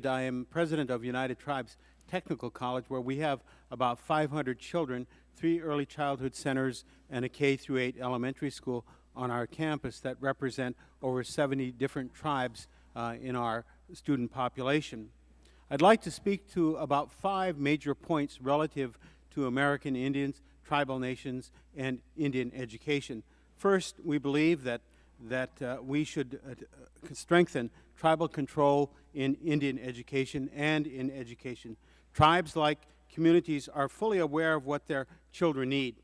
I am president of United Tribes Technical College, where we have about 500 children, 3 early childhood centers, and a K through 8 elementary school on our campus that represent over 70 different tribes in our student population. I'd like to speak to about 5 major points relative to American Indians, tribal nations, and Indian education. First, we believe that we should strengthen tribal control in Indian education and in education. Tribes, like communities, are fully aware of what their children need.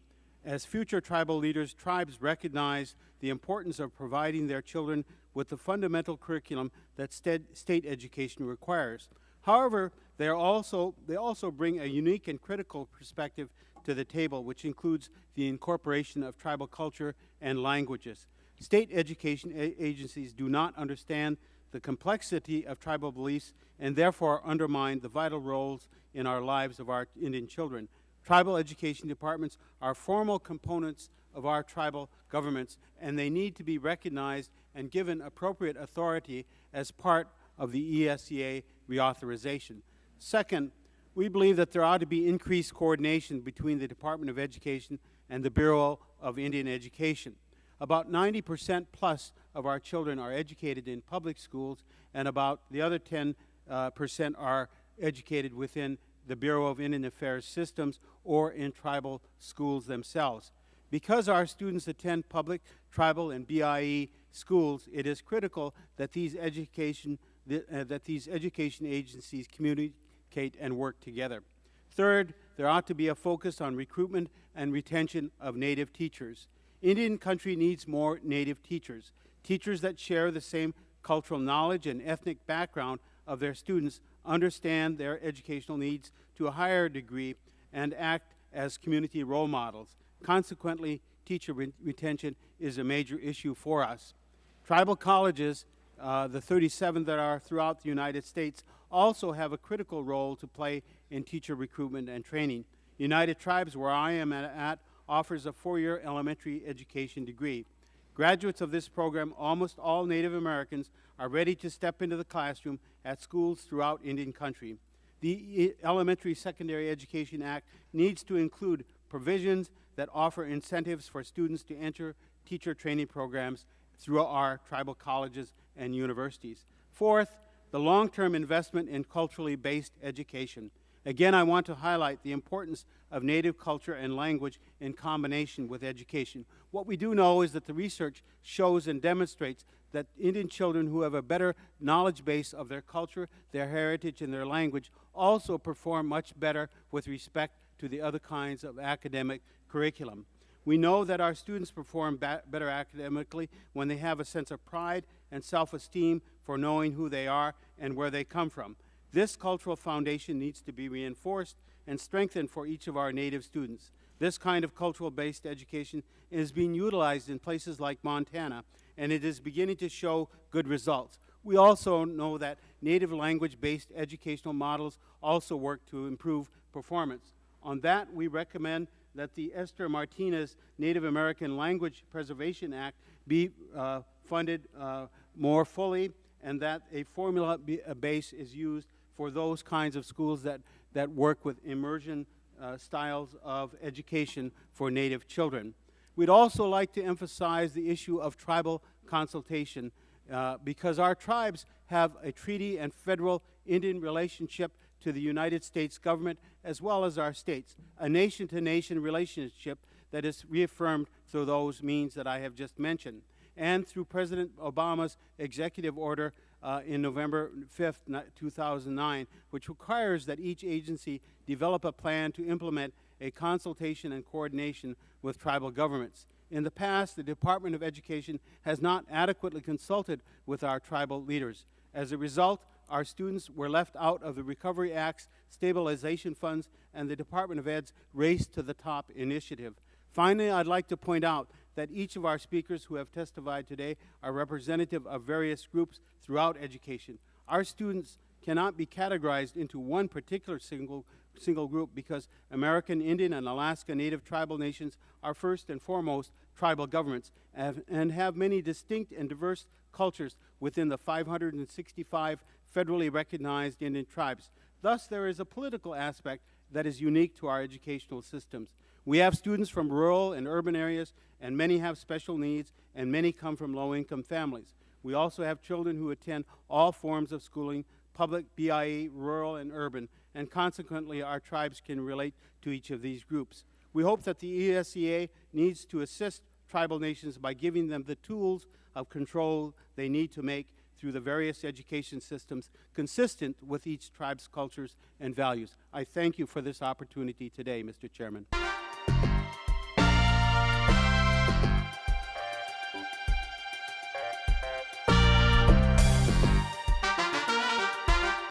As future tribal leaders, tribes recognize the importance of providing their children with the fundamental curriculum that state education requires. However, they also bring a unique and critical perspective to the table, which includes the incorporation of tribal culture and languages. State education agencies do not understand the complexity of tribal beliefs and therefore undermine the vital roles in our lives of our Indian children. Tribal education departments are formal components of our tribal governments, and they need to be recognized and given appropriate authority as part of the ESEA reauthorization. Second, we believe that there ought to be increased coordination between the Department of Education and the Bureau of Indian Education. About 90% plus of our children are educated in public schools, and about the other 10% are educated within the Bureau of Indian Affairs systems or in tribal schools themselves. Because our students attend public, tribal, and BIE schools, it is critical that these education agencies communicate and work together. Third, there ought to be a focus on recruitment and retention of Native teachers. Indian country needs more Native teachers, teachers that share the same cultural knowledge and ethnic background of their students, understand their educational needs to a higher degree, and act as community role models. Consequently, teacher retention is a major issue for us. Tribal colleges, the 37 that are throughout the United States, also have a critical role to play in teacher recruitment and training. United Tribes, where I am at, offers a 4-year elementary education degree. Graduates of this program, almost all Native Americans, are ready to step into the classroom at schools throughout Indian country. The Elementary Secondary Education Act needs to include provisions that offer incentives for students to enter teacher training programs through our tribal colleges and universities. Fourth, the long-term investment in culturally based education. Again, I want to highlight the importance of Native culture and language in combination with education. What we do know is that the research shows and demonstrates that Indian children who have a better knowledge base of their culture, their heritage, and their language also perform much better with respect to the other kinds of academic curriculum. We know that our students perform better academically when they have a sense of pride and self-esteem for knowing who they are and where they come from. This cultural foundation needs to be reinforced and strengthened for each of our Native students. This kind of cultural-based education is being utilized in places like Montana, and it is beginning to show good results. We also know that Native language-based educational models also work to improve performance. On that, we recommend that the Esther Martinez Native American Language Preservation Act be funded more fully, and that a formula base is used for those kinds of schools that work with immersion styles of education for Native children. We'd also like to emphasize the issue of tribal consultation because our tribes have a treaty and federal Indian relationship to the United States government as well as our states, a nation-to-nation relationship that is reaffirmed through those means that I have just mentioned, and through President Obama's executive order in November 5th, 2009, which requires that each agency develop a plan to implement a consultation and coordination with tribal governments. In the past, the Department of Education has not adequately consulted with our tribal leaders. As a result, our students were left out of the Recovery Act's stabilization funds and the Department of Ed's Race to the Top initiative. Finally, I'd like to point out that each of our speakers who have testified today are representative of various groups throughout education. Our students cannot be categorized into one particular single group because American Indian and Alaska Native tribal nations are first and foremost tribal governments and have many distinct and diverse cultures within the 565 federally recognized Indian tribes. Thus, there is a political aspect that is unique to our educational systems. We have students from rural and urban areas, and many have special needs, and many come from low-income families. We also have children who attend all forms of schooling, public, BIE, rural, and urban, and consequently our tribes can relate to each of these groups. We hope that the ESEA needs to assist tribal nations by giving them the tools of control they need to make through the various education systems consistent with each tribe's cultures and values. I thank you for this opportunity today, Mr. Chairman.